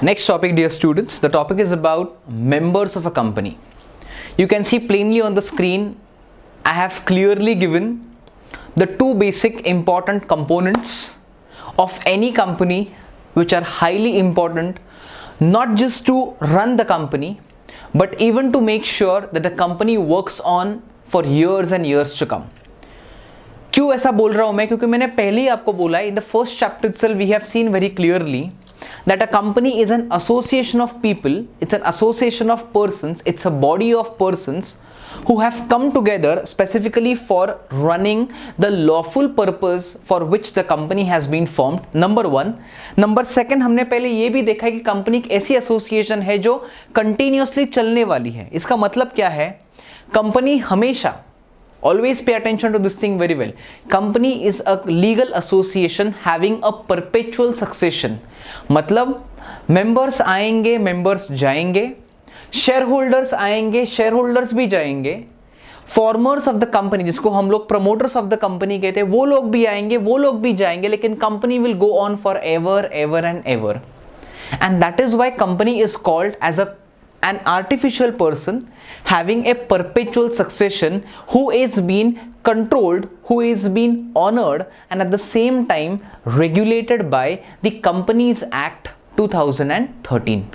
Next topic, dear students, the topic is about members of a company. You can see plainly on the screen, I have clearly given the two basic important components of any company which are highly important, not just to run the company, but even to make sure that the company works on for years and years to come. क्यों ऐसा बोल रहा हूं मैं? क्योंकि मैंने पहले ही आपको बोला है, in the first chapter itself we have seen very clearly that a company is an association of people, it's an association of persons, it's a body of persons who have come together specifically for running the lawful purpose for which the company has been formed. Number one. Number second, हमने पहले ये भी देखा है कि company एक ऐसी association है जो कंटिन्यूसली चलने वाली है. इसका मतलब क्या है? कंपनी हमेशा, always pay attention to this thing very well. Company is a legal association having a perpetual succession. मतलब members आएंगे, members जाएंगे, shareholders आएंगे, shareholders भी जाएंगे, फॉर्मर्स ऑफ द कंपनी जिसको हम लोग प्रमोटर्स ऑफ द कंपनी कहते हैं, वो लोग भी आएंगे, वो लोग भी जाएंगे, लेकिन company will go on forever ever and ever. And that is why company is called as an artificial person having a perpetual succession who is being controlled, who is being honored, and at the same time regulated by the Companies Act 2013.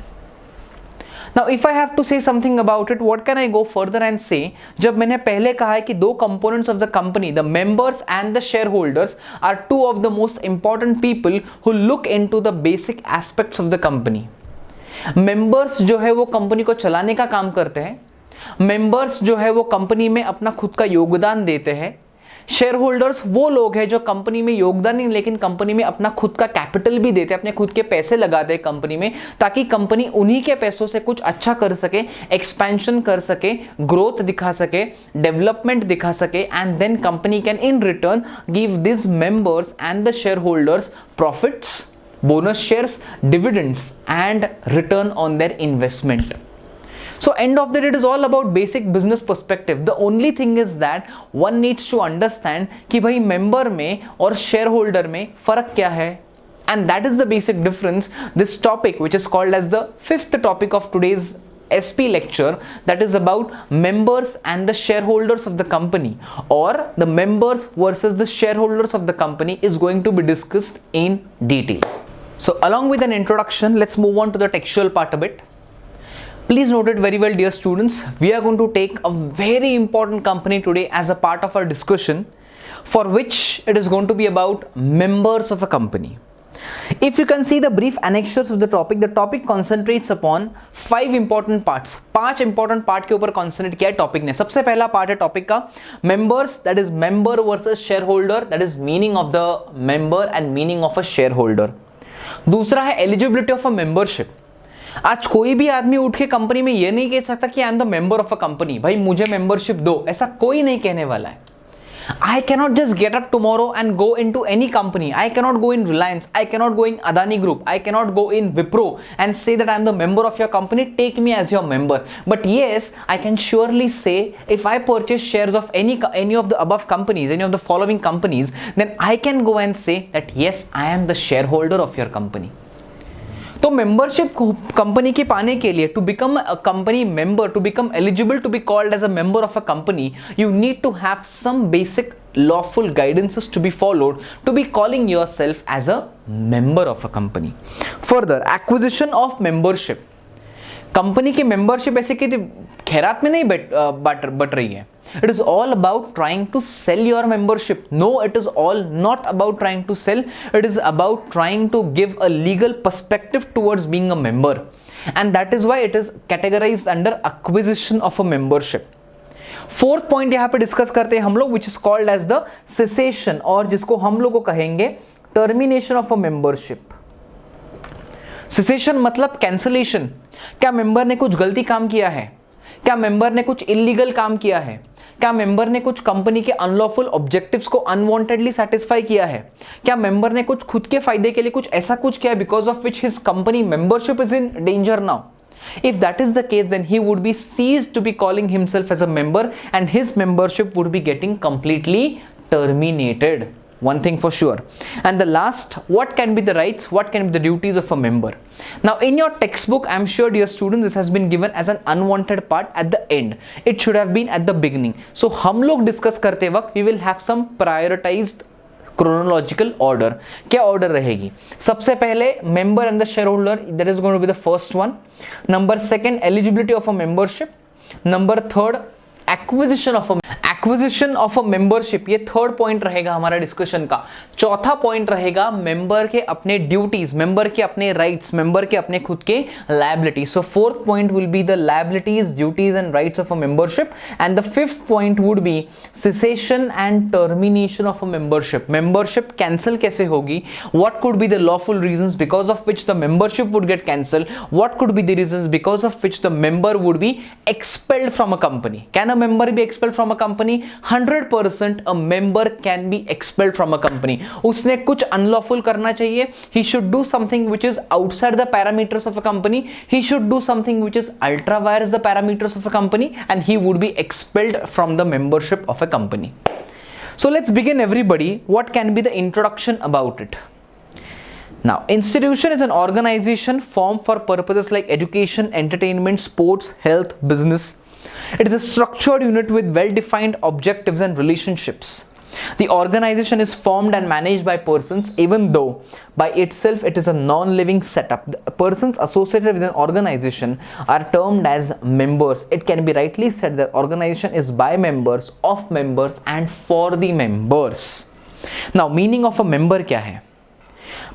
Now if I have to say something about it, what can I go further and say? जब मैंने पहले कहा है कि दो components of the company, the members and the shareholders, are two of the most important people who look into the basic aspects of the company. Members जो है वो कंपनी को चलाने का काम करते हैं. मेंबर्स जो है वो कंपनी में अपना खुद का योगदान देते हैं. शेयर होल्डर्स वो लोग हैं जो कंपनी में योगदान नहीं, लेकिन कंपनी में अपना खुद का कैपिटल भी देते हैं, अपने खुद के पैसे लगाते हैं कंपनी में, ताकि कंपनी उन्हीं के पैसों से कुछ अच्छा कर सके, एक्सपेंशन कर सके, ग्रोथ दिखा सके, डेवलपमेंट दिखा सके, and then company can in return give this members and the shareholders profits, bonus shares, dividends, and return on their investment. So end of the day, it is all about basic business perspective. The only thing is that one needs to understand कि भाई member में और shareholder में फर्क क्या है, and that is the basic difference. This topic, which is called as the fifth topic of today's SP lecture, that is about members and the shareholders of the company, or the members versus the shareholders of the company, is going to be discussed in detail. So along with an introduction, let's move on to the textual part a bit. Please note it very well, dear students. We are going to take a very important company today as a part of our discussion, for which it is going to be about members of a company. If you can see the brief annexures of the topic concentrates upon 5 important parts. 5 important part के ऊपर concentrate किया है topic ने. सबसे पहला part है topic का members, that is member versus shareholder, that is meaning of the member and meaning of a shareholder. दूसरा है एलिजिबिलिटी ऑफ अ मेंबरशिप. आज कोई भी आदमी उठ के कंपनी में ये नहीं कह सकता कि आई am the member of a company, भाई मुझे मेंबरशिप दो, ऐसा कोई नहीं कहने वाला है. I cannot just get up tomorrow and go into any company. I cannot go in Reliance, I cannot go in Adani Group, I cannot go in Wipro and say that I am the member of your company, take me as your member. But yes, I can surely say if I purchase shares of any of the above companies, any of the following companies, then I can go and say that yes, I am the shareholder of your company. तो membership company के पाने के लिए, to become a company member, to become eligible to be called as a member of a company, you need to have some basic lawful guidances to be followed to be calling yourself as a member of a company. Further, acquisition of membership. Company की membership ऐसे कि खैरात में नहीं but रही है. It is all about trying to sell your membership. No, it is all not about trying to sell. It is about trying to give a legal perspective towards being a member. And that is why it is categorized under acquisition of a membership. Fourth point यहाँ पे discuss करते हैं हम लोग, which is called as the cessation, और जिसको हम लोग को कहेंगे termination of a membership. Cessation मतलब कैंसलेशन. क्या मेंबर ने कुछ गलती काम किया है? क्या मेंबर ने कुछ इलीगल काम किया है? क्या मेंबर ने कुछ कंपनी के अनलॉफुल ऑब्जेक्टिव्स को अनवांटेडली सेटिस्फाई किया है? क्या मेंबर ने कुछ खुद के फायदे के लिए कुछ ऐसा कुछ किया because of which his company membership is in danger now? If that is the case, then he would be ceased to be calling himself as a member and his membership would be getting completely terminated. one thing for sure. And the last, what can be the rights, what can be the duties of a member? Now in your textbook, I'm sure dear students, this has been given as an unwanted part at the end. It should have been at the beginning. So हम लोग discuss करते वक्त we will have some prioritized chronological order. क्या order रहेगी? सबसे पहले member and the shareholder, that is going to be the first one. Number second, eligibility of a membership. Number third, acquisition of a membership, ये third point रहेगा हमारा discussion का. चौथा point रहेगा मेंबर के अपने ड्यूटीज, मेंबर के अपने राइट्स, मेंबर के अपने खुद के liability. So fourth point will be the liabilities, duties and rights of a membership. And the fifth point would be cessation and termination of a membership. Membership cancel कैसे होगी, what could be the lawful reasons because of which the membership would get cancel, what could be the reasons because of which the member would be expelled from a company. Can a member B expelled from a company? 100% a member can be expelled from a company. उसने कुछ unlawful करना चाहिए. He should do something which is outside the parameters of a company. He should do something which is ultra vires the parameters of a company, and he would be expelled from the membership of a company. So let's begin everybody. What can be the introduction about it? Now, institution is an organization formed for purposes like education, entertainment, sports, health, business. It is a structured unit with well-defined objectives and relationships. The organization is formed and managed by persons, even though by itself it is a non-living setup. The persons associated with an organization are termed as members. It can be rightly said that organization is by members, of members, and for the members. Now, meaning of a member क्या है?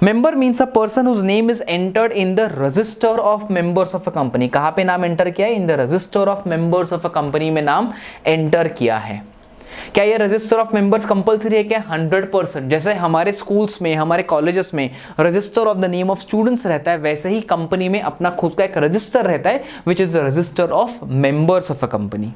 Member means a person whose name is entered in the register of members of a company. कहाँ पे नाम enter किया है? In the register of members of a company में नाम enter किया है. क्या ये रजिस्टर ऑफ मेंबर्स कंपलसरी है क्या? 100%. जैसे हमारे स्कूल्स में, हमारे कॉलेजेस में register of the name of students रहता है, वैसे ही कंपनी में अपना खुद का एक रजिस्टर रहता है, which is the register of members of a company.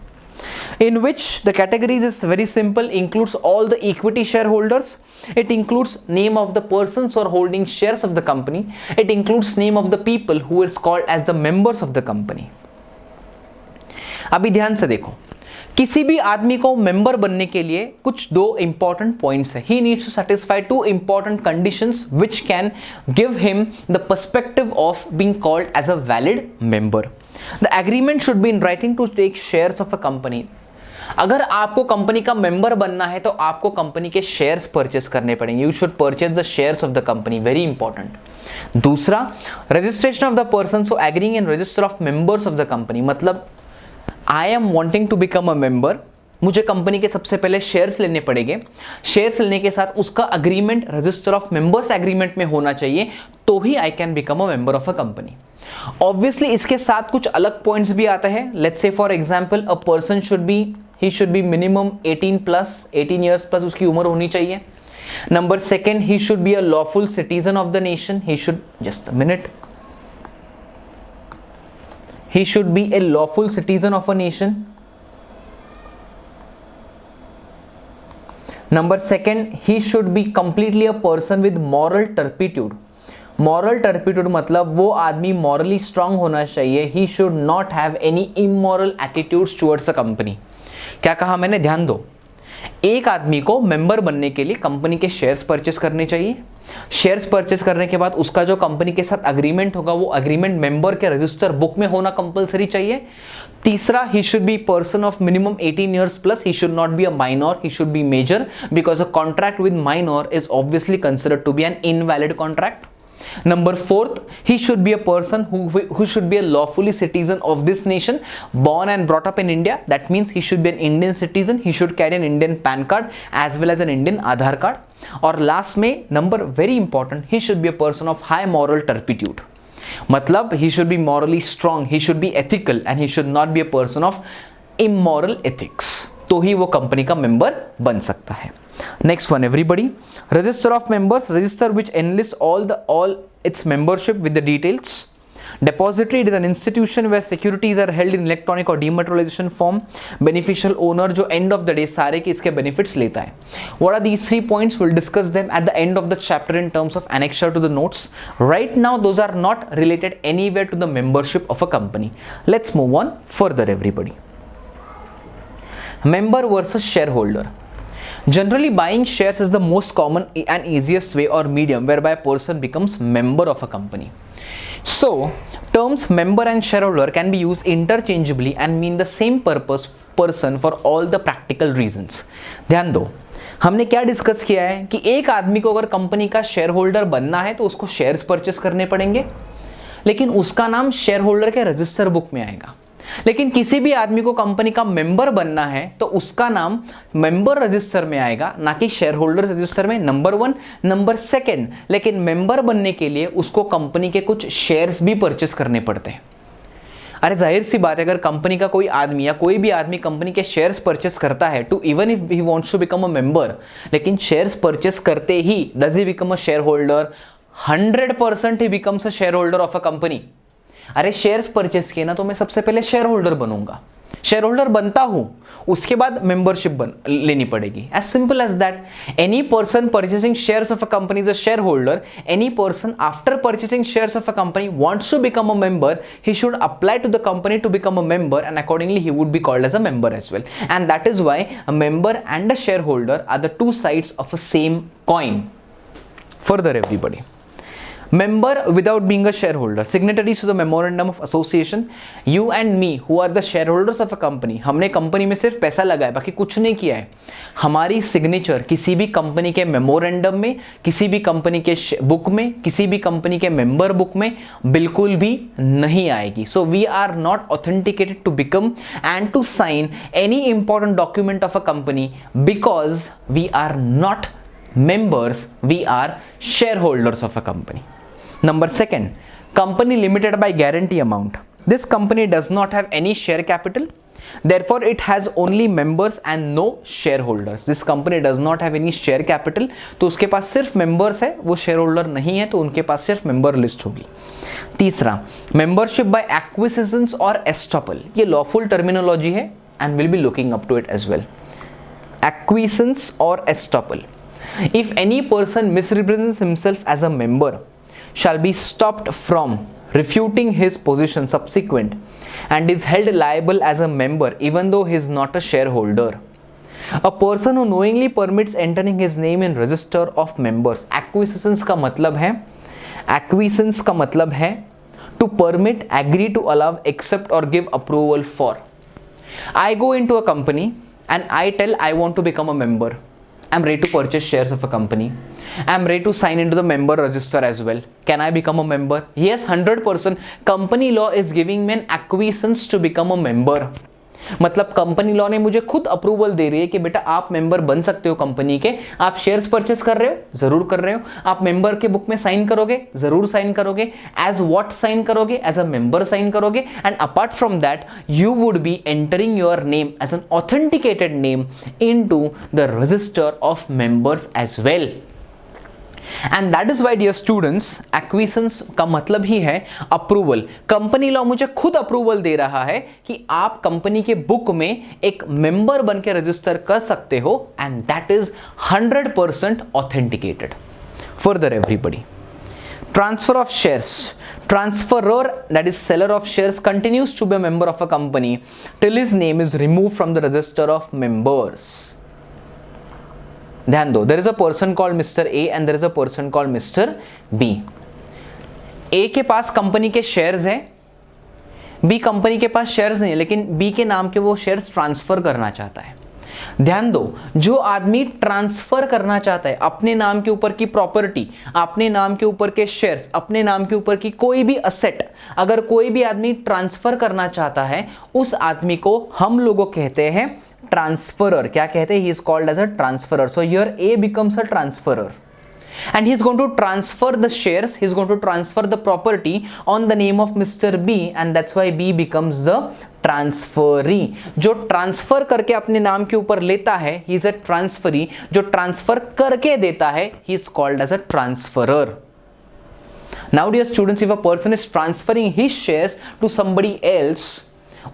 In which the categories is very simple, includes all the equity shareholders. It includes name of the persons who are holding shares of the company. It includes name of the people who is called as the members of the company. अभी ध्यान से देखो, किसी भी आदमी को member बनने के लिए कुछ दो इंपॉर्टेंट पॉइंट्स है. He needs to satisfy two important conditions which can give him the perspective of being called as a valid member. The agreement should be in writing to take shares of a company. अगर आपको company का member बनना है तो आपको company के shares purchase करने पड़ेंगे. You should purchase the shares of the company, very important. दूसरा, registration of the persons who agreeing in register of members of the company. मतलब I am wanting to become a member, मुझे company के सबसे पहले shares लेने पड़ेंगे. Shares लेने के साथ उसका agreement register of members agreement में होना चाहिए, तो ही I can become a member of a company. Obviously इसके साथ कुछ अलग पॉइंट्स भी आते हैं. Let's say for example a person should be minimum 18 years plus उसकी उम्र होनी चाहिए. Number second, he should be a lawful citizen of the nation. He should, just a minute, he should be a lawful citizen of a nation. Number second, he should be completely a person with moral turpitude. Moral turpitude मतलब वो आदमी morally strong होना चाहिए. He should not have any immoral attitudes towards a company. क्या कहा मैंने? ध्यान दो. एक आदमी को मेंबर बनने के लिए कंपनी के शेयर्स परचेस करने चाहिए. शेयर्स परचेस करने के बाद उसका जो कंपनी के साथ अग्रीमेंट होगा वो अग्रीमेंट मेंबर के रजिस्टर बुक में होना कंपलसरी चाहिए. तीसरा, he should be person of minimum 18 years plus. He should not be a minor, he should be major, because a contract with minor is obviously considered to be an invalid contract. Number fourth, he should be a person who should be a lawfully citizen of this nation, born and brought up in India. That means he should be an Indian citizen. He should carry an Indian PAN card as well as an Indian Aadhaar card. और last में number very important, he should be a person of high moral turpitude. मतलब he should be morally strong, he should be ethical, and he should not be a person of immoral ethics. तो ही वो company का member बन सकता है. Next one, everybody. Register of members, register which enlists all its membership with the details. Depository, it is an institution where securities are held in electronic or dematerialization form. Beneficial owner, जो end of the day सारे के इसके benefits लेता है. What are these 3 points? We'll discuss them at the end of the chapter in terms of annexure to the notes. Right now, those are not related anywhere to the membership of a company. Let's move on further, everybody. Member versus shareholder. Generally, buying shares is the most common and easiest way or medium whereby a person becomes member of a company. So, terms member and shareholder can be used interchangeably and mean the same person for all the practical reasons. ध्यान दो, हमने क्या discuss किया है कि एक आदमी को अगर कंपनी का शेयर होल्डर बनना है तो उसको शेयर्स परचेस करने पड़ेंगे, लेकिन उसका नाम शेयर होल्डर के रजिस्टर बुक में आएगा। लेकिन किसी भी आदमी को कंपनी का मेंबर बनना है तो उसका नाम मेंबर रजिस्टर में आएगा, ना कि शेयर होल्डर रजिस्टर में। नंबर 1। नंबर 2, लेकिन मेंबर बनने के लिए उसको कंपनी के कुछ शेयर्स भी परचेस करने पड़ते हैं। अरे जाहिर सी बात है, अगर कंपनी का कोई आदमी या कोई भी आदमी कंपनी के शेयर्स परचेस करता है to even if he wants to become a member, लेकिन शेयर्स परचेस करते ही does he become a share holder? 100% he becomes a share holder of a company. अरे शेयर्स परचेस किए ना तो मैं सबसे पहले शेयर होल्डर बनूंगा, शेयर होल्डर बनता हूं, उसके बाद मेंबरशिप लेनी पड़ेगी। As simple as that. Any person purchasing shares of a company is a share holder. Any person after purchasing shares of a company wants to become a member, he should apply to the company to become a member, and accordingly he would be called as a member as well. And that is why a member and a shareholder are the two sides of a same coin. Further, everybody, member without being a shareholder, signatories to the memorandum of association, you and me who are the shareholders of a company, हमने company में सिर्फ पैसा लगाया, बाकी कुछ नहीं किया है। हमारी सिग्नेचर किसी भी कंपनी के मेमोरेंडम में, किसी भी कंपनी के बुक में, किसी भी कंपनी के मेंबर बुक में बिल्कुल भी नहीं आएगी। So we are not authenticated to become and to sign any important document of a company because we are not members, we are shareholders of a company. Number 2, company limited by guarantee amount. This company does not have any share capital, therefore it has only members and no shareholders. This company does not have any share capital, तो उसके पास सिर्फ members है, वो shareholder नहीं है, तो उनके पास सिर्फ member list होगी। तीसरा, membership by acquisitions or estoppel. ये lawful terminology है and we'll be looking up to it as well. Acquiescence or estoppel. If any person misrepresents himself as a member, shall be stopped from refuting his position subsequent and is held liable as a member even though he is not a shareholder. A person who knowingly permits entering his name in register of members. Acquiescence का मतलब है to permit, agree to allow, accept or give approval for. I go into a company and I tell I want to become a member. I'm ready to purchase shares of a company. I'm ready to sign into the member register as well. Can I become a member? Yes, 100%. Company law is giving me an acquiescence to become a member. मतलब company law ने मुझे खुद approval दे रही है कि बेटा आप member बन सकते हो कंपनी के। आप शेयर्स परचेस कर रहे हो, जरूर कर रहे हो। आप मेंबर के बुक में साइन करोगे, जरूर साइन करोगे। एज व्हाट साइन करोगे? एज अ मेंबर साइन करोगे। And apart from that you would be entering your name as an authenticated name into the register of members as well. And that is why dear students, acquiescence का मतलब ही है approval. Company law मुझे खुद approval दे रहा है कि आप company के बुक में एक मेंबर बन के रजिस्टर कर सकते हो, and that is 100% authenticated. Further everybody, transfer of shares. Transferor, that is seller of shares, continues to be a member of a company till his name is removed from the register of members. ध्यान दो, there is a person called Mr. A and there is a person called Mr. B. A के पास company के shares हैं, B company के पास shares नहीं है, लेकिन B के नाम के वो शेयर्स ट्रांसफर करना चाहता है। ध्यान दो, जो आदमी ट्रांसफर करना चाहता है अपने नाम के ऊपर की प्रॉपर्टी, अपने नाम के ऊपर के शेयर्स, अपने नाम के ऊपर की कोई भी असेट, अगर कोई भी आदमी ट्रांसफर करना चाहता है, उस आदमी को हम लोगों कहते हैं ट्रांसफरर। क्या कहते हैं? He is called as a transferor. So here A becomes a transferor and he is going to transfer the shares, he is going to transfer the property on the name of Mr. B, and that's why B becomes the transferee. जो transfer करके अपने नाम के ऊपर लेता है, he is a transferee. जो transfer करके देता है, he is called as a transferer. Now dear students, if a person is transferring his shares to somebody else,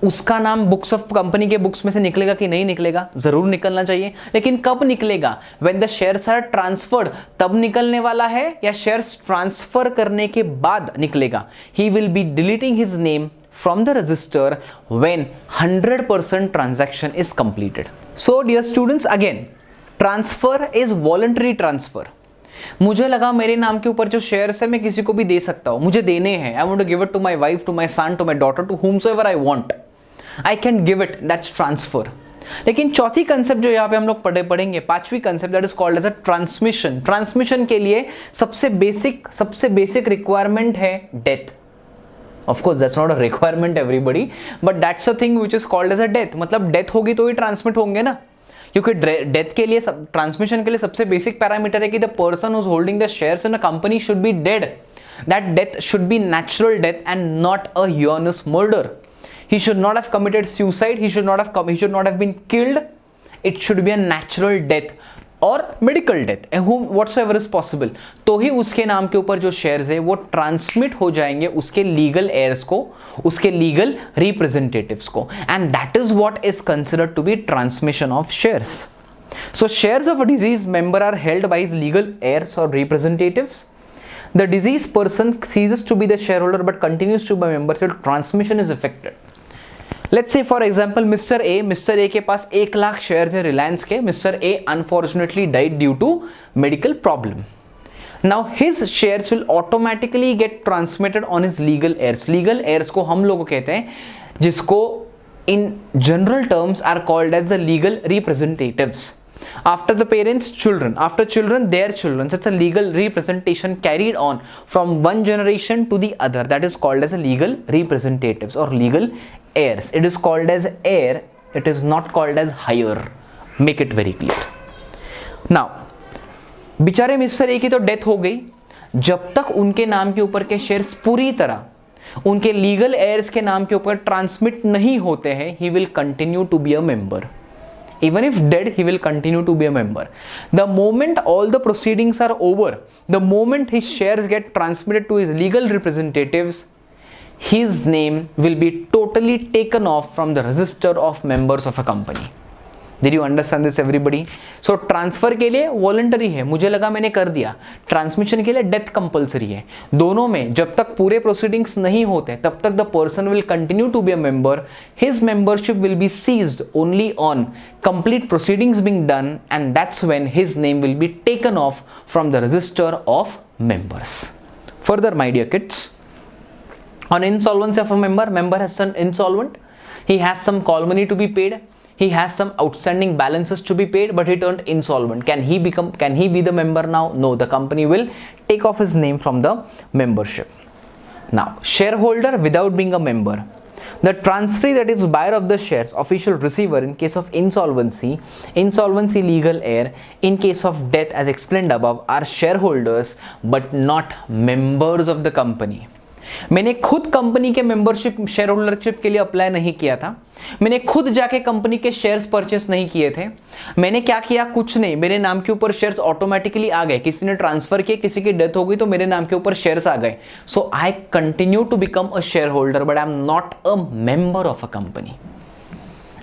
उसका नाम बुक्स ऑफ कंपनी के बुक्स में से निकलेगा कि नहीं निकलेगा? जरूर निकलना चाहिए, लेकिन कब निकलेगा? When the shares are transferred, तब निकलने वाला है, या शेयर्स ट्रांसफर करने के बाद निकलेगा? He will be deleting his name from the register when 100% transaction is completed. So dear students, again transfer is voluntary transfer. मुझे लगा मेरे नाम के ऊपर जो शेयर्स है मैं किसी को भी दे सकता हूं, मुझे देने हैं, I want to give it to my wife, to my son, to my daughter, to whomsoever I want, I can give it, that's transfer. लेकिन चौथी कंसेप्ट जो यहाँ पे हम लोग पढ़ेंगे, पांचवी concept, that is called as a transmission. Transmission के लिए सबसे बेसिक रिक्वायरमेंट है death. Of course that's not a requirement everybody, but that's a thing which is called as a death. मतलब डेथ होगी तो ही ट्रांसमिट होंगे ना, क्योंकि डेथ के लिए, ट्रांसमिशन के लिए सबसे बेसिक पैरामीटर है कि the person who is holding the shares in a company should be dead. That death should be natural death and not a humans murder. He should not have committed suicide. He should not have been killed. It should be a natural death or medical death, whatsoever is possible. तो ही उसके नाम के ऊपर जो shares है वो transmit हो जाएंगे उसके लीगल एयर्स को, उसके लीगल रिप्रेजेंटेटिव्स को, and that is what is considered to be transmission of shares. So shares of a deceased member are held by his legal heirs or representatives. The deceased person ceases to be the shareholder but continues to be a member till transmission is effected. Let's say for example Mr. A के पास 1 lakh shares है रिलायंस के. Mr. A unfortunately died due to medical problem. Now his shares will automatically get transmitted on his legal heirs. Legal heirs को हम लोग कहते हैं, जिसको in general terms are called as the legal representatives. After the parents, children. After children, their children. So it's a legal representation carried on from one generation to the other. That is called as a legal representatives or legal heirs. It is called as heir. It is not called as hire. Make it very clear. Now, बेचारे mister A की तो death हो गई. जब तक उनके नाम के ऊपर के शेयर्स पूरी तरह उनके लीगल एयर्स के नाम के ऊपर ट्रांसमिट नहीं होते हैं, he will continue to be a member. Even if dead, he will continue to be a member. The moment all the proceedings are over, the moment his shares get transmitted to his legal representatives, his name will be totally taken off from the register of members of a company. Did you understand this everybody? So transfer के लिए voluntary है, मुझे लगा मैंने कर दिया. Transmission के लिए डेथ कंपलसरी है. दोनों में जब तक पूरे प्रोसीडिंग्स नहीं होते तब तक the person will continue to be a member. His membership will be ceased only on complete proceedings being done, and that's when his name will be taken off from the register of members. Further, my dear kids, on insolvency of a member has turned insolvent. He has some call money to be paid. He has some outstanding balances to be paid, but he turned insolvent. Can he be the member now? No, the company will take off his name from the membership. Now, shareholder without being a member. The transferee, that is buyer of the shares, official receiver in case of insolvency legal heir, in case of death as explained above, are shareholders but not members of the company. मैंने खुद company के membership share holdership के लिए apply नहीं किया था. मैंने खुद जाके कंपनी के शेयर्स परचेस नहीं किए थे. मैंने क्या किया? कुछ नहीं. मेरे नाम के ऊपर शेयर्स ऑटोमेटिकली आ गए. किसी ने ट्रांसफर किए, किसी की डेथ हो गई तो मेरे नाम के ऊपर शेयर्स आ गए. So I continue to become a share holder but I am not a member of a company.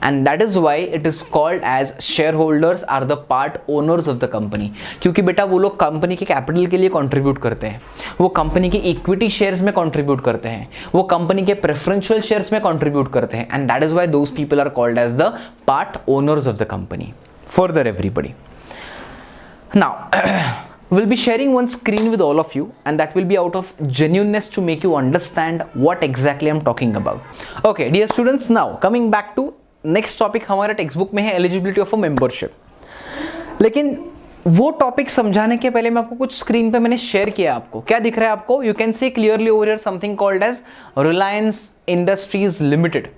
And that is why it is called as shareholders are the part owners of the company. क्योंकि बेटा वो लोग company के capital के लिए contribute करते हैं, वो कंपनी के इक्विटी शेयर्स में कंट्रीब्यूट करते हैं, वो कंपनी के प्रेफरेंशियल शेयर्स में कंट्रीब्यूट करते हैं, and that is why those people are called as the part owners of the company. Further everybody, now we'll be sharing one screen with all of you, and that will be out of genuineness to make you understand what exactly I'm talking about. Okay, dear students, now coming back to next topic हमारे text book में है eligibility of a membership. लेकिन वो topic समझाने के पहले मैं आपको कुछ स्क्रीन पे मैंने शेयर किया. आपको क्या दिख रहा है? आपको you can see clearly over here something called as Reliance industries limited.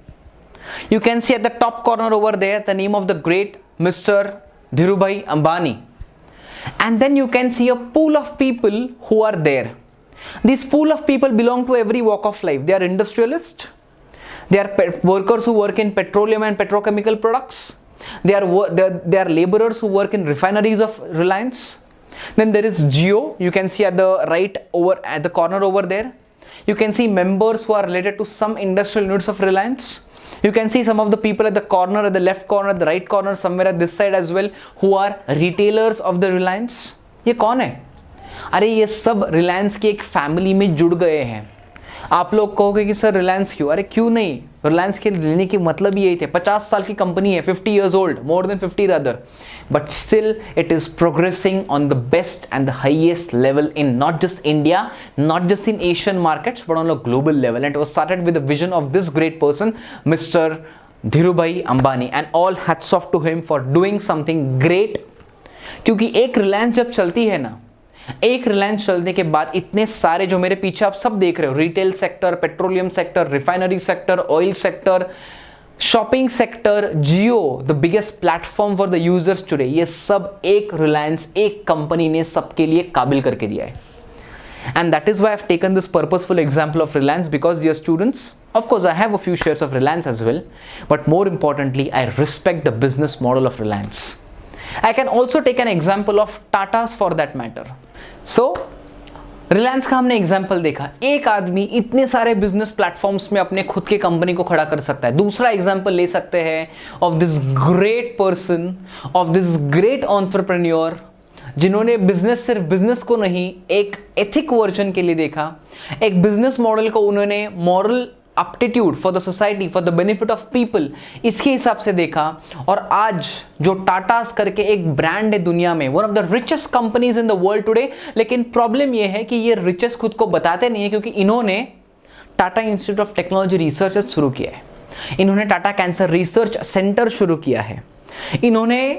You can see at the top corner over there the name of the great Mr Dhirubhai Ambani, and then you can see a pool of people who are there. This pool of people belong to every walk of life. They are industrialists. They are workers who work in petroleum and petrochemical products. They are laborers who work in refineries of Reliance. Then there is Jio. You can see at the right over at the corner over there. You can see members who are related to some industrial units of Reliance. You can see some of the people at the corner, at the left corner, at the right corner, somewhere at this side as well, who are retailers of the Reliance. ये कौन है? अरे ये सब Reliance की एक family में जुड़ गए हैं. आप लोग कहोगे कि सर रिलायंस क्यों? अरे क्यों नहीं, रिलायंस के लेने की मतलब यही थे, 50 साल की कंपनी है, 50 years old, more than 50 rather, but still it is progressing on the best and the highest level in not just India, not just in Asian markets, but on a global level. And it was started with the vision of this great person, Mr. Dhirubhai Ambani, and all hats off to him for doing something great. क्योंकि एक रिलायंस जब चलती है ना, एक रिलायंस चलने के बाद इतने सारे जो मेरे पीछे आप सब देख रहे हो, retail sector, petroleum sector, refinery sector, oil sector, shopping sector, Jio, the biggest platform for the users today, ये सब एक रिलायंस, एक कंपनी ने सबके लिए काबिल करके दिया है. And that is why I've taken this purposeful example of Reliance, because dear students, of course I have a few shares of Reliance as well, but more importantly I respect the business model of Reliance. I can also take an example of Tata's for that matter. So Reliance का हमने example देखा, एक आदमी इतने सारे business platforms में अपने खुद के कंपनी को खड़ा कर सकता है. दूसरा एग्जाम्पल ले सकते हैं of this great person, of this great entrepreneur, जिन्होंने बिजनेस सिर्फ बिजनेस को नहीं, एक एथिक वर्जन के लिए देखा, एक बिजनेस मॉडल को उन्होंने moral aptitude for the society, for the benefit of people, इसके हिसाब से देखा. और आज जो टाटास करके एक ब्रांड है दुनिया में, one of the richest companies in the world today, लेकिन प्रॉब्लम ये है कि ये रिचेस्ट खुद को बताते नहीं है, क्योंकि इन्होंने Tata institute of technology research शुरू किया है, इन्होंने टाटा कैंसर रिसर्च सेंटर शुरू किया है, इन्होंने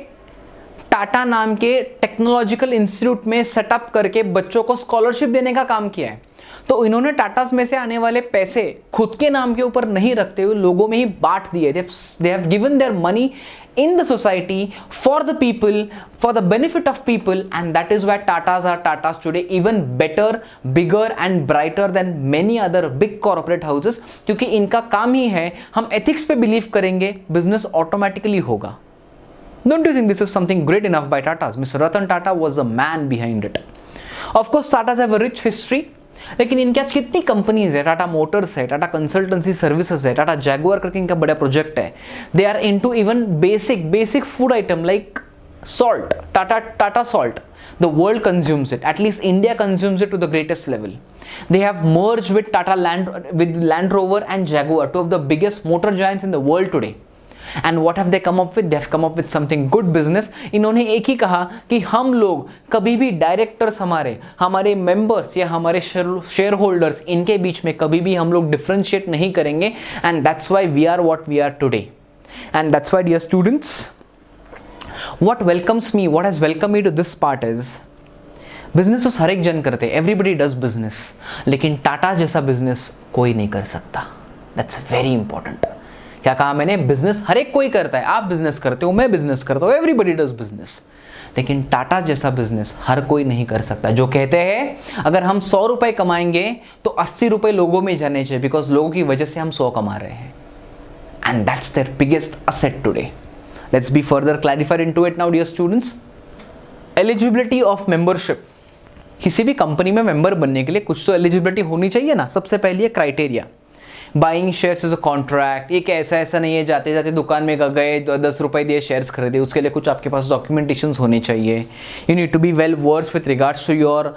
टाटा नाम के टेक्नोलॉजिकल इंस्टीट्यूट में सेटअप करके बच्चों को स्कॉलरशिप देने का काम किया है. तो इन्होंने टाटास में से आने वाले पैसे खुद के नाम के ऊपर नहीं रखते हुए लोगों में ही बांट दिए. They have given their money in the society for the people, for the benefit of people, and that is why Tatas are Tatas today, even better, bigger and brighter than many other big corporate houses, क्योंकि इनका काम ही है, हम ethics पे believe करेंगे, business automatically होगा. Don't you think this is something great enough by Tatas? Mr. Ratan Tata was the man behind it. Of course, Tatas have a rich history, लेकिन इनके आज कितनी कंपनीज है, टाटा मोटर्स है, Tata consultancy services है, Tata Jaguar करके इनका बड़ा प्रोजेक्ट है. They are into even basic food item like salt, Tata salt. The world consumes it, at least India consumes it to the greatest level. They have merged with Land Rover and Jaguar, two of the biggest motor giants in the world today. And what have they come up with? They have come up with something good business. इन्होंने एक ही कहा कि हम लोग कभी भी directors, हमारे members या हमारे शेयर होल्डर्स, इनके बीच में कभी भी हम लोग डिफरेंशिएट नहीं करेंगे. And that's why we are what we are today. And that's why dear students, what welcomes me, what has welcome me to this part is, business तो हर एक जन करते, एवरीबडी डज बिजनेस, लेकिन टाटा जैसा बिजनेस कोई नहीं कर सकता. That's very important. क्या कहा मैंने? बिजनेस हर एक कोई करता है, आप बिजनेस करते हो, मैं बिजनेस करता हूँ, एवरीबडी डज बिजनेस, लेकिन टाटा जैसा बिजनेस हर कोई नहीं कर सकता. जो कहते हैं अगर हम 100 रुपए कमाएंगे तो 80 रुपए लोगों में जाने चाहिए, बिकॉज लोगों की वजह से हम 100 कमा रहे हैं. And that's their biggest asset today. Let's be further clarified into it now dear students. Eligibility of membership. किसी भी कंपनी में मेंबर बनने के लिए कुछ तो एलिजिबिलिटी होनी चाहिए ना. सबसे पहले criteria, buying shares is a contract. एक ऐसा नहीं है जाते जाते दुकान में गए 10 रुपए दिए शेयर्स खरीदे. उसके लिए कुछ आपके पास डॉक्यूमेंटेशंस होने चाहिए. You need to be well versed with regards to your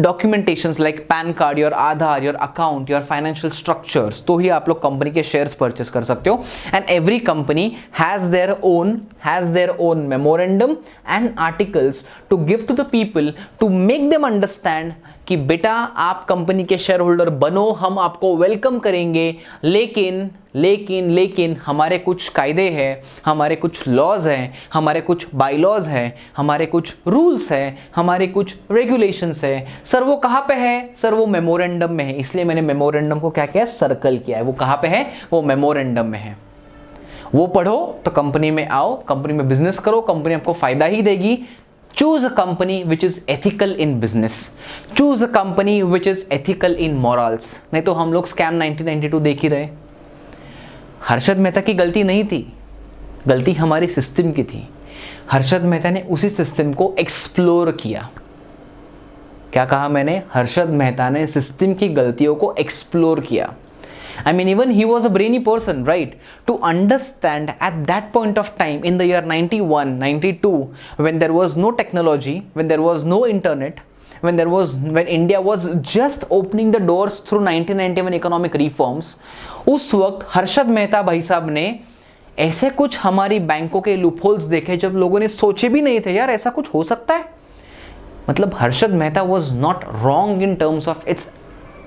documentations like PAN card, your Aadhaar, your account, your financial structures, तो ही आप लोग कंपनी के शेयर्स परचेस कर सकते हो. And every company has their own memorandum and articles to give to the people to make them understand कि बेटा आप कंपनी के शेयर होल्डर बनो, हम आपको वेलकम करेंगे, लेकिन हमारे कुछ कायदे हैं, हमारे कुछ लॉज हैं, हमारे कुछ बाईलॉज हैं, हमारे कुछ रूल्स हैं, हमारे कुछ रेगुलेशंस हैं. सर वो कहाँ पे है? सर वो मेमोरेंडम में है. इसलिए मैंने मेमोरेंडम को क्या किया? सर्कल किया है. वो कहाँ पे है? वो मेमोरेंडम में है. वो पढ़ो तो कंपनी में आओ, कंपनी में बिजनेस करो, कंपनी आपको फायदा ही देगी. Choose a company which is ethical in business. Choose a company which is ethical in morals. नहीं तो हम लोग स्कैम 1992 देख ही रहे. हर्षद मेहता की गलती नहीं थी, गलती हमारी सिस्टम की थी. हर्षद मेहता ने उसी सिस्टम को एक्सप्लोर किया. क्या कहा मैंने? हर्षद मेहता ने सिस्टम की गलतियों को एक्सप्लोर किया. I mean, even he was a brainy person, right? To understand at that point of time in the year 91, 92, when there was no technology, when there was no internet, when India was just opening the doors through 1991 economic reforms, उस वक्त हर्षद मेहता भाई साहब ने ऐसे कुछ हमारी बैंकों के लूपहोल्स देखे जब लोगों ने सोचे भी नहीं थे यार ऐसा कुछ हो सकता है. मतलब Harshad Mehta was not wrong in terms of its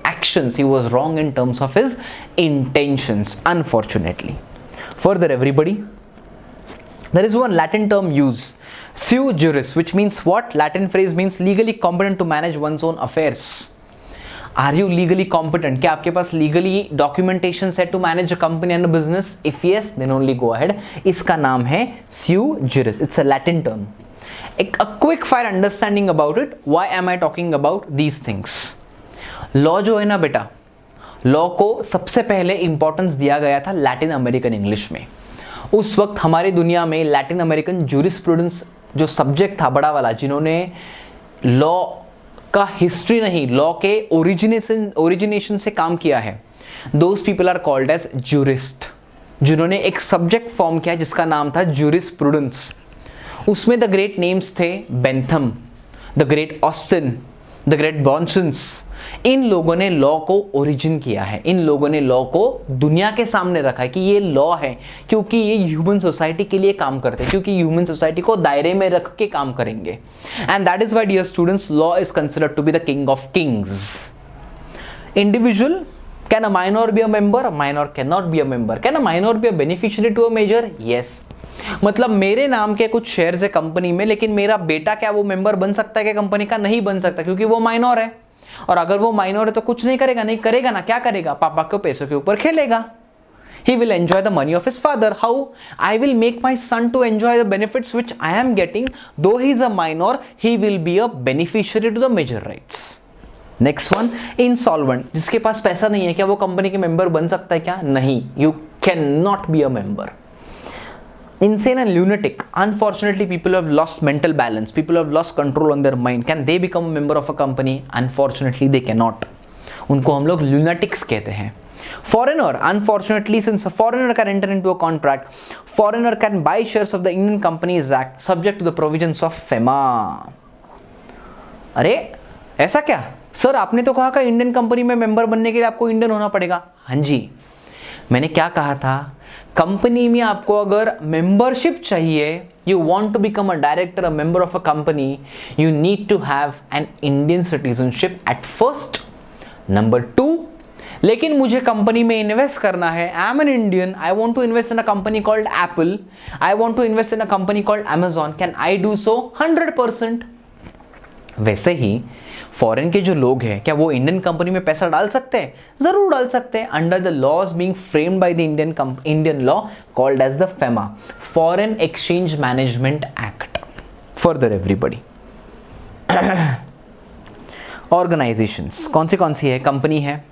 actions, he was wrong in terms of his intentions, unfortunately. Further, everybody, there is one Latin term used, sui juris, which means what? Latin phrase means legally competent to manage one's own affairs. Are you legally competent? क्या आपके पास legally documentation है to manage a company and a business? If yes, then only go ahead. इसका नाम है sui juris. It's a Latin term. A quick fire understanding about it. Why am I talking about these things? Law जो है ना बेटा, law को सबसे पहले इंपॉर्टेंस दिया गया था लैटिन अमेरिकन इंग्लिश में. उस वक्त हमारी दुनिया में लैटिन अमेरिकन जूरिस्प्रूडेंस जो सब्जेक्ट था बड़ा वाला, जिन्होंने लॉ का हिस्ट्री नहीं, लॉ के ओरिजिनेशन से काम किया है, those people are called as jurist. जिन्होंने एक सब्जेक्ट फॉर्म किया जिसका नाम था जूरिस्प्रूडेंस. उसमें द ग्रेट नेम्स थे Bentham, the great Austin, the great बॉन्सन्स. इन लोगों ने लॉ को ओरिजिन किया है, इन लोगों ने लॉ को दुनिया के सामने रखा है कि ये लॉ है, क्योंकि ये ह्यूमन सोसाइटी के लिए काम करते हैं, क्योंकि ह्यूमन सोसाइटी को दायरे में रख के काम करेंगे. And that is why dear students, law is considered to be the king of kings. Individual, can a minor be a member? A minor can not be a member. Can a minor be a beneficiary to a major? Yes. मतलब मेरे नाम के कुछ shares है company में, लेकिन मेरा बेटा क्या वो मेंबर बन सकता है क्या कंपनी का? नहीं बन सकता, क्योंकि वो माइनर है. और अगर वो माइनर है तो कुछ नहीं करेगा. नहीं करेगा ना, क्या करेगा? पापा के पैसों के ऊपर खेलेगा. He will enjoy the money of his father. How? I will make my son to enjoy the benefits which I am getting. Though he is a minor, he will be a beneficiary to the major rights. Next one, insolvent. जिसके पास पैसा नहीं है, क्या वो company के member बन सकता है क्या? नहीं. You cannot be a member. Insane and lunatic. Unfortunately, people have lost mental balance. People have lost control on their mind. Can they become a member of a company? Unfortunately, they cannot. उनको हम लोग lunatics कहते हैं. Foreigner. Unfortunately, since a foreigner can enter into a contract, foreigner can buy shares of the Indian Companies Act subject to the provisions of FEMA. अरे ऐसा क्या sir? आपने तो कहा कि इंडियन कंपनी में मेंबर बनने के लिए आपको इंडियन होना पड़ेगा. हाँ जी, मैंने क्या कहा था? कंपनी में आपको अगर मेंबरशिप चाहिए, you want to become a director, a member of a company, you need to have an Indian citizenship at first. Number 2, लेकिन मुझे कंपनी में इन्वेस्ट करना है, I am an Indian, I want to invest in a company called Apple, I want to invest in a company called Amazon, can I do so? 100%. वैसे ही foreign के जो लोग हैं, क्या वो इंडियन कंपनी में पैसा डाल सकते हैं? जरूर डाल सकते हैं, under the laws being framed by the Indian law called as the FEMA, foreign exchange management act. Further everybody, organisations कौन सी है? कंपनी है,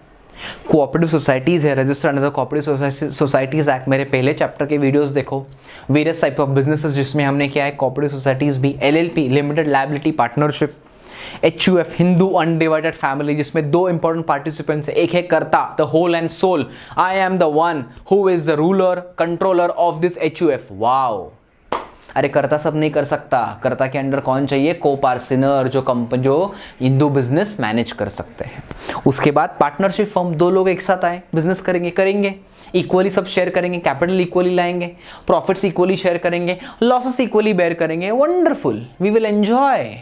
कोऑपरेटिव सोसाइटीज है, registered under the cooperative societies act. मेरे पहले चैप्टर के वीडियोस देखो. Various type of businesses जिसमें हमने किया है कोऑपरेटिव सोसाइटीज भी, LLP limited liability partnership, HUF Hindu undivided family जिसमें 2 इंपॉर्टेंट पार्टिसिपेंट्स है. एक है karta, the whole and sole, I am the one who is the ruler controller of this HUF. Wow. अरे कर्ता सब नहीं कर सकता, कर्ता के अंडर कौन चाहिए? को पार्टनर, जो हिंदू बिजनेस मैनेज कर सकते हैं. उसके बाद पार्टनरशिप फर्म, 2 लोग एक साथ आए, बिजनेस करेंगे इक्वली, सब शेयर करेंगे, कैपिटल इक्वली लाएंगे, प्रॉफिट्स इक्वली शेयर करेंगे, लॉसेस इक्वली बेयर करेंगे. Wonderful, we will enjoy.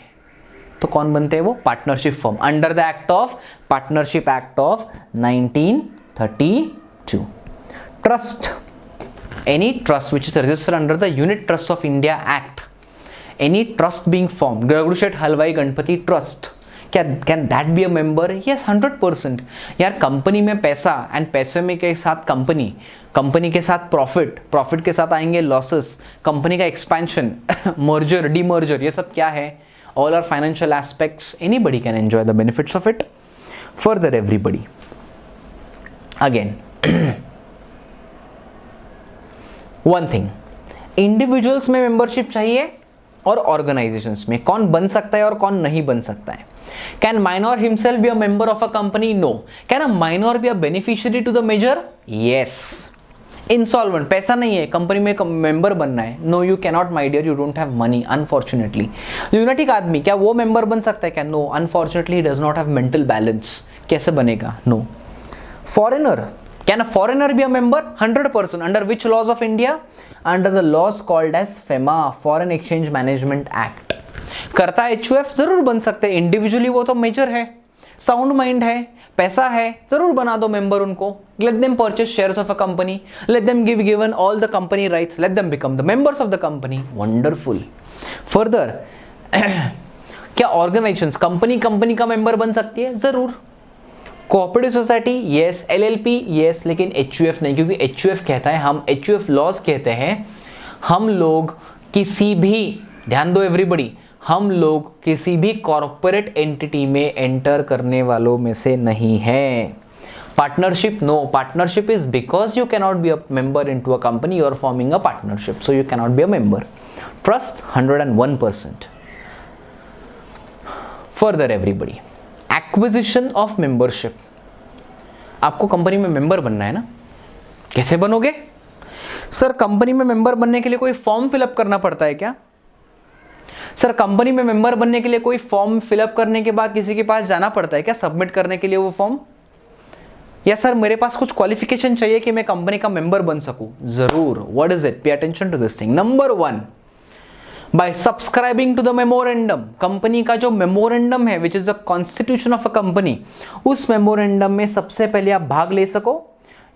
तो कौन बनते हैं वो? Partnership firm, under the act of partnership act of 1932. Trust, any trust which is registered under the Unit Trust of India Act, any trust being formed, Garudshet Halwai Ganpati Trust, can that be a member? Yes, 100%. यार company में पैसा and पैसे में के साथ company के साथ profit के साथ आएंगे लॉसेस, कंपनी का एक्सपेंशन, मर्जर, डीमर्जर, ये सब क्या है? All are financial aspects. Anybody can enjoy the benefits of it. Further, everybody. Again, one thing. Individuals में membership चाहिए और organizations में. कौन बन सकता है और कौन नहीं बन सकता है? Can minor himself be a member of a company? No. Can a minor be a beneficiary to the major? Yes. Insolvent, पैसा नहीं है, कंपनी में मेंबर बनना है, no you cannot my dear, you don't have money unfortunately. Lunatic आदमी, क्या वो member बन सकता है क्या? No, unfortunately does not have mental balance. कैसे बनेगा? No. Foreigner, can a foreigner be a member? 100%। Under which laws of India? Under the laws called as FEMA, foreign exchange management act. करता है HUF, जरूर बन सकते हैं। Individually वो तो मेजर है, साउंड माइंड है, पैसा है, जरूर बना दो मेंबर उनको। Let them purchase shares of a company, let them given all the company rights, let them become the members of the company. Wonderful. Further क्या ऑर्गेनाइजेशंस, कंपनी का मेंबर बन सकती है? जरूर। Cooperative society yes, LLP yes, लेकिन HUF नहीं, क्योंकि HUF कहता है, हम HUF लॉज कहते हैं हम लोग किसी भी, ध्यान दो एवरीबडी, हम लोग किसी भी कॉर्पोरेट एंटिटी में एंटर करने वालों में से नहीं है। Partnership no, partnership is because you cannot be a member in to a company, you are forming a partnership, so you cannot be a member. Trust 101%। Further everybody, acquisition of membership, आपको company में member बनना है ना, कैसे बनोगे? Sir company में member बनने के लिए कोई फॉर्म फिलअप करना पड़ता है क्या? सर कंपनी में मेंबर बनने के लिए कोई फॉर्म फिलअप करने के बाद किसी के पास जाना पड़ता है क्या सबमिट करने के लिए वो फॉर्म? या सर मेरे पास कुछ क्वालिफिकेशन चाहिए कि मैं कंपनी का मेंबर बन सकूं? जरूर। What is it? Pay attention to this thing. Number 1, by subscribing to the memorandum. Company का जो मेमोरेंडम है which is the constitution of a company, उस मेमोरेंडम में सबसे पहले आप भाग ले सको।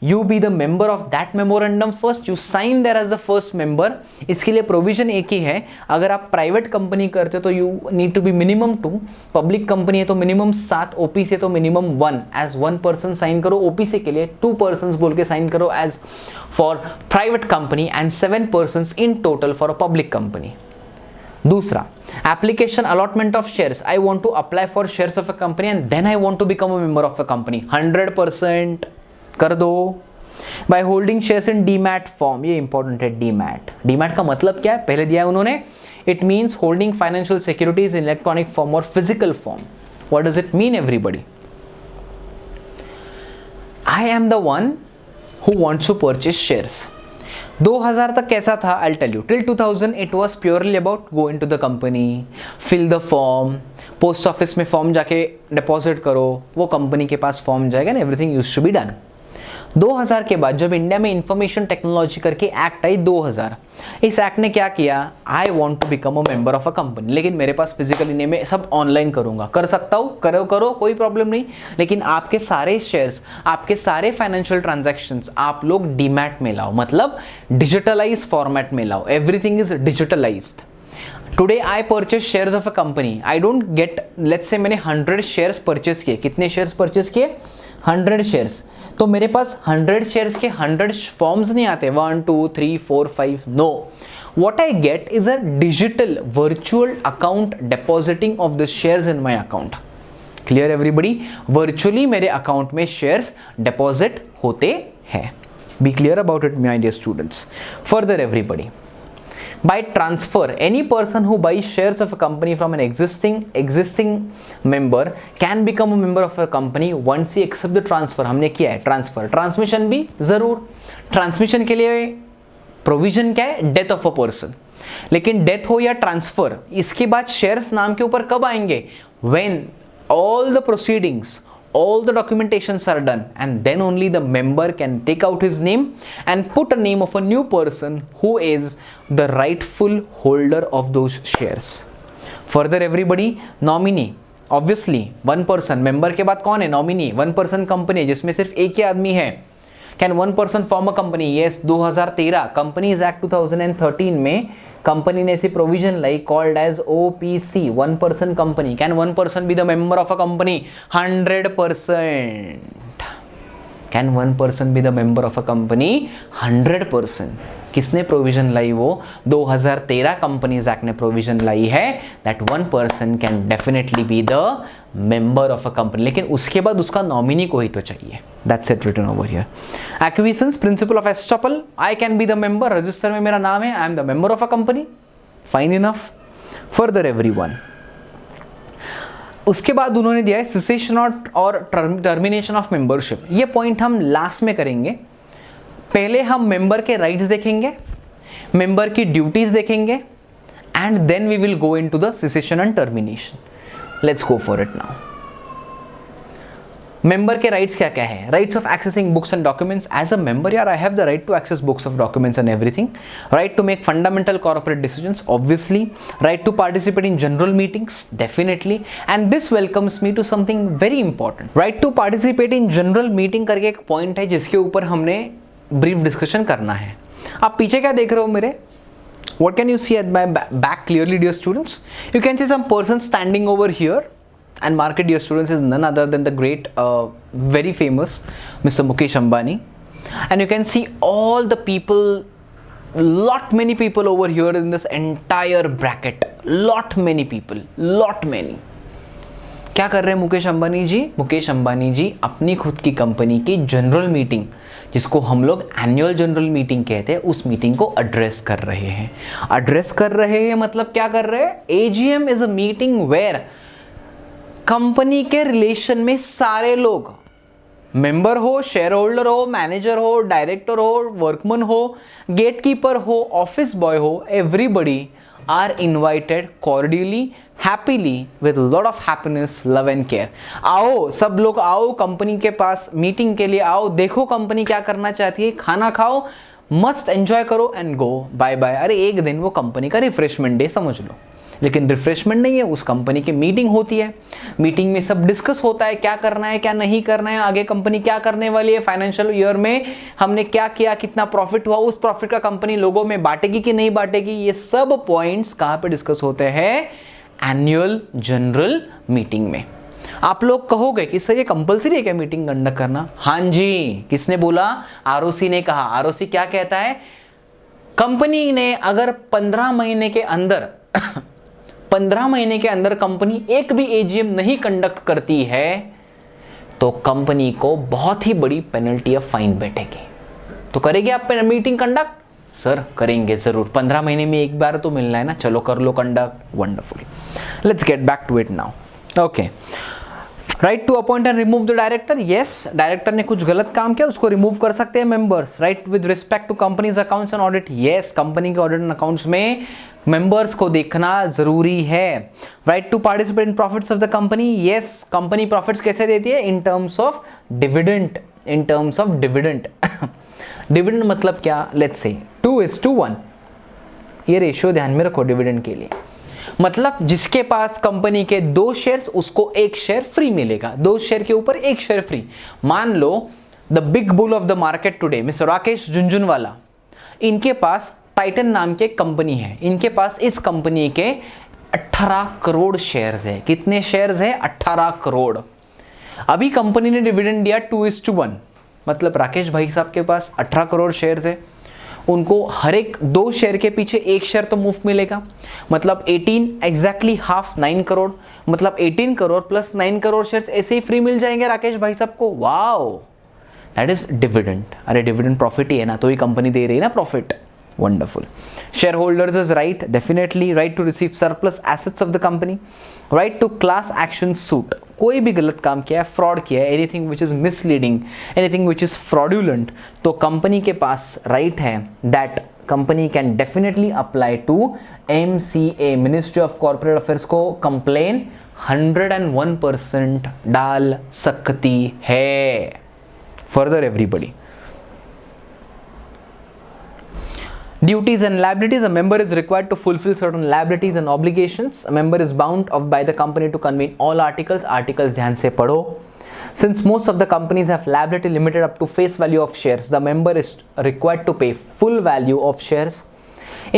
You be the member of that memorandum first, you sign there as the first member। इसके लिए प्रोविजन एक ही है, अगर आप प्राइवेट कंपनी करते हो तो you need to be minimum 2, public company है तो मिनिमम 7, OPC है तो मिनिमम 1। एज 1 पर्सन साइन करो OPC के लिए, 2 पर्सन बोल के साइन करो as for private company, and 7 person in total for a public company. दूसरा, application allotment of shares, I want to apply for shares of a company and then I want to become a member of a company, 100% कर दो। By holding shares in demat form, ये important है। Demat का मतलब क्या है पहले दिया है उन्होंने, it means holding financial securities in electronic form और physical form. What does it mean everybody? I am the one who wants to purchase shares. 2000 तक कैसा था? I tell you. Till 2000 it was purely about go into the company, fill the form, post office में form जाके deposit करो, वो company के पास form जाएगा ना, everything used to be done. 2000 के बाद जब इंडिया में इंफॉर्मेशन टेक्नोलॉजी करके एक्ट आई 2000, इस एक्ट ने क्या किया? I want to become a member of a company, लेकिन मेरे पास फिजिकली नहीं, मैं सब ऑनलाइन करूंगा। कर सकता हूं, करो कोई प्रॉब्लम नहीं, लेकिन आपके सारे शेयर्स, आपके सारे फाइनेंशियल ट्रांजैक्शंस आप लोग डीमैट में लाओ, मतलब डिजिटलाइज फॉर्मेट में लाओ। Everything is digitalised. Today I purchase shares of a company, I don't get, let's say मैंने 100 शेयर्स परचेज किए। कितने शेयर्स परचेज किए? 100 शेयर्स। तो मेरे पास 100 शेयर्स के 100 फॉर्म्स नहीं आते, 1 2 3 4 5, no. what I get is a digital virtual account depositing of the shares in my account। clear everybody? virtually मेरे अकाउंट में शेयर्स डिपॉजिट होते हैं। be clear about it my dear students। further everybody, by transfer any person who buys shares of a company from an existing member can become a member of a company once he accept the transfer। हमने किया है transfer. Transmission भी जरूर, transmission के लिए provision क्या है? Death of a person. लेकिन डेथ हो या ट्रांसफर, इसके बाद शेयर्स नाम के ऊपर कब आएंगे? when all the proceedings, all the documentations are done, and then only the member can take out his name and put a name of a new person who is the rightful holder of those shares। further everybody, nominee obviously 1 person, member के बाद कौन है? nominee। 1 person company जिसमें सिर्फ एक ही आदमी है। can 1 person form a company? yes। 2013 companies act 2013 में कंपनी ने ऐसी प्रोविजन लाई called as OPC, 1 person company. Can 1 person be the member of a company? 100%। Can 1 person be the member of a company? 100%। किसने provision लाई? वो 2013 companies act ने provision लाई है that 1 person can definitely be the member of a company, लेकिन उसके बाद उसका नॉमिनी को ही तो चाहिए। That's it written over here. Acquisitions, principle of estoppel, I can be the member, register में मेरा नाम है, I am the member of a company, fine enough. Further everyone, उसके बाद उन्होंने दिया है सिसेशन और टर्मिनेशन ऑफ मेंबरशिप। ये पॉइंट हम लास्ट में करेंगे। पहले हम मेंबर के राइट्स देखेंगे, मेंबर की ड्यूटीज देखेंगे, and then we will go into the cessation and termination. Let's go for it now. Member के राइट्स क्या क्या है? Rights of accessing books and documents. As a member यार, I have the right to access books of documents and everything. Right to make fundamental corporate decisions, obviously. Right to participate in general meetings, definitely. And this welcomes me to something very important. Right to participate in general meeting करके एक point है जिसके ऊपर हमने brief discussion करना है. आप पीछे क्या देख रहे हो मेरे? What can you see at my back clearly, dear students? You can see some person standing over here, and market, dear students, is none other than the great, very famous Mr. Mukesh Ambani. And you can see all the people, lot many people over here in this entire bracket. Lot many people, lot many. क्या कर रहे हैं मुकेश अंबानी जी? मुकेश अंबानी जी अपनी खुद की company की general meeting, जिसको हम लोग एनुअल जनरल मीटिंग कहते हैं, उस मीटिंग को एड्रेस कर रहे हैं. एड्रेस कर रहे हैं मतलब क्या कर रहे हैं? AGM is a meeting where company के रिलेशन में सारे लोग, मेंबर हो, शेयर होल्डर हो, मैनेजर हो, डायरेक्टर हो, वर्कमैन हो, गेटकीपर हो, ऑफिस बॉय हो, everybody are invited cordially, happily, with a lot of happiness, love and care. आओ सब लोग, आओ कंपनी के पास मीटिंग के लिए आओ, देखो कंपनी क्या करना चाहती है, खाना खाओ, मस्त एंजॉय करो एंड गो बाय बाय. अरे एक दिन वो कंपनी का रिफ्रेशमेंट डे समझ लो, लेकिन रिफ्रेशमेंट नहीं है, उस कंपनी की मीटिंग होती है. मीटिंग में सब डिस्कस होता है, क्या करना है, क्या नहीं करना है, आगे कंपनी क्या करने वाली है, फाइनेंशियल ईयर में हमने क्या किया, कितना प्रॉफिट हुआ, उस प्रॉफिट का कंपनी लोगों में बांटेगी कि नहीं बांटेगी. ये सब पॉइंट्स कहाँ पे डिस्कस होते हैं? एनुअल जनरल मीटिंग में. आप लोग कहोगे कि सर ये कंपल्सरी है क्या मीटिंग कंडक्ट करना? हाँ जी. किसने बोला? आरओसी ने कहा. आरओसी क्या कहता है? कंपनी ने अगर 15 महीने के अंदर 15 महीने के अंदर कंपनी एक भी एजीएम नहीं कंडक्ट करती है तो कंपनी को बहुत ही बड़ी पेनल्टी ऑफ फाइन बैठेगी. तो करेंगे आप मीटिंग कंडक्ट? सर करेंगे जरूर, 15 महीने में एक बार तो मिलना है ना, चलो कर लो conduct. Wonderful. Let's get back to it now. Okay. Right to appoint and remove the director. Yes, director ने कुछ गलत काम किया, उसको रिमूव कर सकते हैं members. Right with respect to companies accounts and audit. Yes, company के ऑडिट एंड अकाउंट्स में मेंबर्स को देखना जरूरी है. Right to participate in profits of the company. Yes, company profits कैसे देती है? In terms of dividend. In terms of dividend. Dividend मतलब क्या? Let's say 2:1. ये रेशियो ध्यान में रखो डिविडेंड के लिए. मतलब जिसके पास कंपनी के 2 शेयर्स, उसको 1 शेयर फ्री मिलेगा. 2 शेयर के ऊपर 1 शेयर फ्री. मान लो the big bull of the market today Mr Rakesh Jhunjhunwala, इनके पास टाइटन नाम की एक कंपनी है. इनके पास इस कंपनी के 18 करोड़ शेयर्स है. कितने शेयर्स है? 18 करोड़. अभी कंपनी ने डिविडेंड दिया 2:1. मतलब राकेश भाई साहब के पास 18 करोड़ शेयर्स है, उनको हर एक 2 शेयर के पीछे 1 शेयर तो मुफ्त मिलेगा. मतलब 18 एग्जैक्टली हाफ 9 करोड़. मतलब 18 करोड़ प्लस 9 करोड़ शेयर्स ऐसे ही फ्री मिल जाएंगे राकेश भाई साहब को. Wow, that is dividend. अरे डिविडेंड प्रॉफिट ही है ना, तो ही कंपनी दे रही है ना profit. Wonderful. shareholders is right, definitely. Right to receive surplus assets of the company. Right to class action suit. कोई भी गलत काम किया है, फ्रॉड किया है, anything which is misleading, anything which is fraudulent, तो कंपनी के पास राइट है that company can definitely apply to MCA, Ministry of Corporate Affairs को complain 101% डाल सकती है. Further everybody. Duties and liabilities. A member is required to fulfill certain liabilities and obligations. A member is bound by the company to convene all articles. Articles ध्यान से पढ़ो. Since most of the companies have liability limited up to face value of shares, the member is required to pay full value of shares.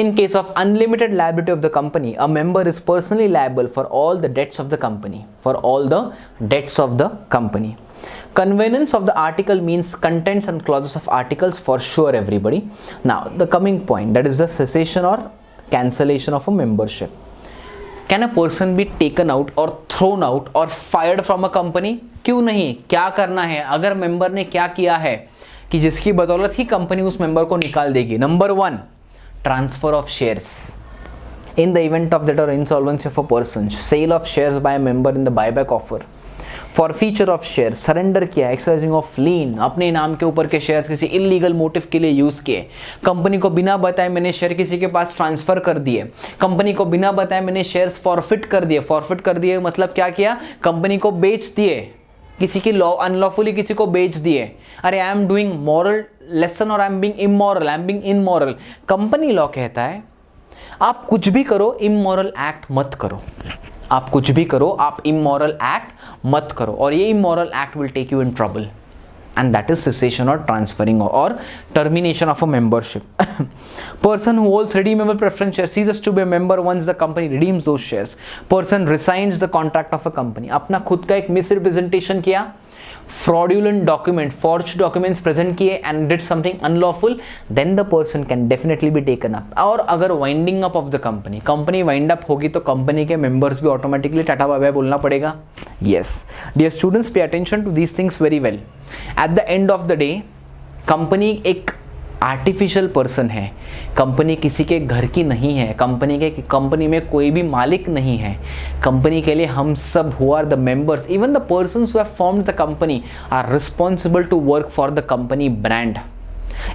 In case of unlimited liability of the company, a member is personally liable for all the debts of the company. For all the debts of the company. Convenience of the article means contents and clauses of articles for sure everybody. Now the coming point, that is the cessation or cancellation of a membership. Can a person be taken out or thrown out or fired from a company? क्यों नहीं? क्या करना है? अगर member ने क्या किया है कि जिसकी बदौलत ही कंपनी उस मेंबर को निकाल देगी. Number 1, transfer of shares. In the event of that or insolvency of a person, sale of shares by a member in the buyback offer. For feature of share surrender किया, exercising of लीन, अपने नाम के ऊपर के share किसी illegal motive के लिए use किए, कंपनी को बिना बताए मैंने शेयर किसी के पास ट्रांसफर कर दिए, कंपनी को बिना बताए मैंने शेयर्स फॉरफिट कर दिए। फॉरफिट कर दिए मतलब क्या किया, कंपनी को बेच दिए, किसी की लॉ अनलॉफुली किसी को बेच दिए। अरे I am doing moral lesson और I am being immoral, I am being immoral. Company law कहता है आप कुछ भी करो, इमोरल एक्ट मत करो। आप कुछ भी करो, आप इमोरल एक्ट मत करो, और ये immoral act will take you in trouble, and that is cessation or transferring or termination of a membership. Person who holds redeemable preference shares ceases to be a member once the company redeems those shares. Person resigns the contract of a company. अपना खुद का एक misrepresentation किया, fraudulent document, forged documents present किए and did something unlawful, then the person can definitely be taken up. और अगर winding up of the company, company wind up होगी तो company के members भी automatically टाटा बाय बाय बोलना पड़ेगा. Yes, dear students, pay attention to these things very well. At the end of the day, company एक artificial person है, company किसी के घर की नहीं है, कंपनी में कोई भी मालिक नहीं है। कंपनी के लिए हम सब who are the members, even the persons who have formed the company are responsible to work for the company brand.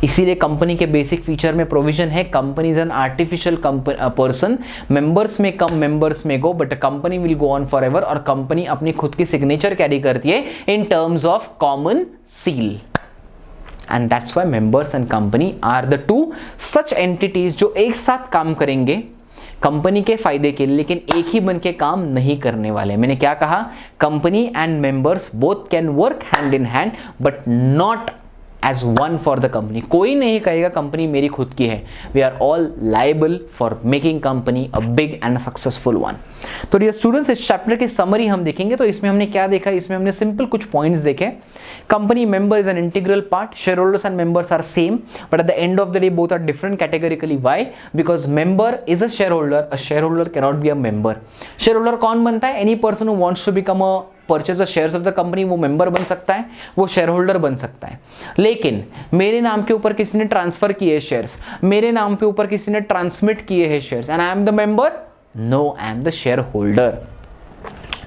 इसीलिए कंपनी के बेसिक फीचर में प्रोविजन है, company is an artificial person, members may come members may go, but company will go on forever, और company अपनी खुद की signature carry करती है in terms of common seal. And that's why members and company are the two such entities जो एक साथ काम करेंगे कंपनी के फायदे के लिए, लेकिन एक ही बन के काम नहीं करने वाले। मैंने क्या कहा, company and members both can work hand in hand but not as one for the company. कोई नहीं कहेगा कंपनी मेरी खुद की है। We are all liable for making company a big and successful one. तो डियर स्टूडेंट्स, इस chapter की समरी हम देखेंगे। तो इसमें हमने क्या देखा, इसमें हमने सिंपल कुछ पॉइंट्स देखे। Company member is an integral part, share holders and members are same but at the end of the day both are different categorically. Why? Because member is a share holder cannot be a member. Share holder कौन बनता है? Any person who wants to become a purchase shares of the company, वो member बन सकता है, वो share holder बन सकता है। लेकिन मेरे नाम के ऊपर किसी ने ट्रांसफर किए शेयर्स, मेरे नाम के ऊपर किसी ने ट्रांसमिट किए हैं shares, and I am the member? No, I am the share holder.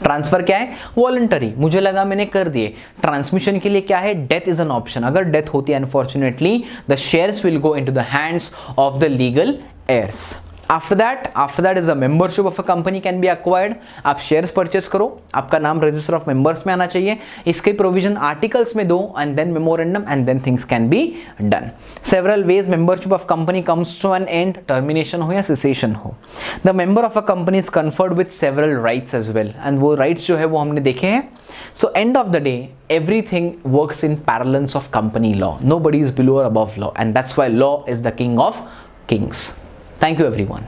Transfer क्या है? वॉलंटरी, मुझे लगा मैंने कर दिए। ट्रांसमिशन के लिए क्या है? Death is an option. अगर डेथ होती है unfortunately the shares will go into the hands of the legal heirs. After that is a membership of a company can be acquired. आप शेयर्स परचेस करो, आपका नाम रजिस्टर ऑफ मेंबर्स में आना चाहिए, इसके प्रोविजन आर्टिकल्स में दो, and then memorandum, and then things can be done. Several ways membership of company comes to an end, termination हो या सेसेशन हो। The member of a company is conferred with several rights as well, and वो rights जो है वो हमने देखे हैं। So end of the day everything works in parallels of company law. Nobody is below or above law, and that's why law is the king of kings. Thank you everyone.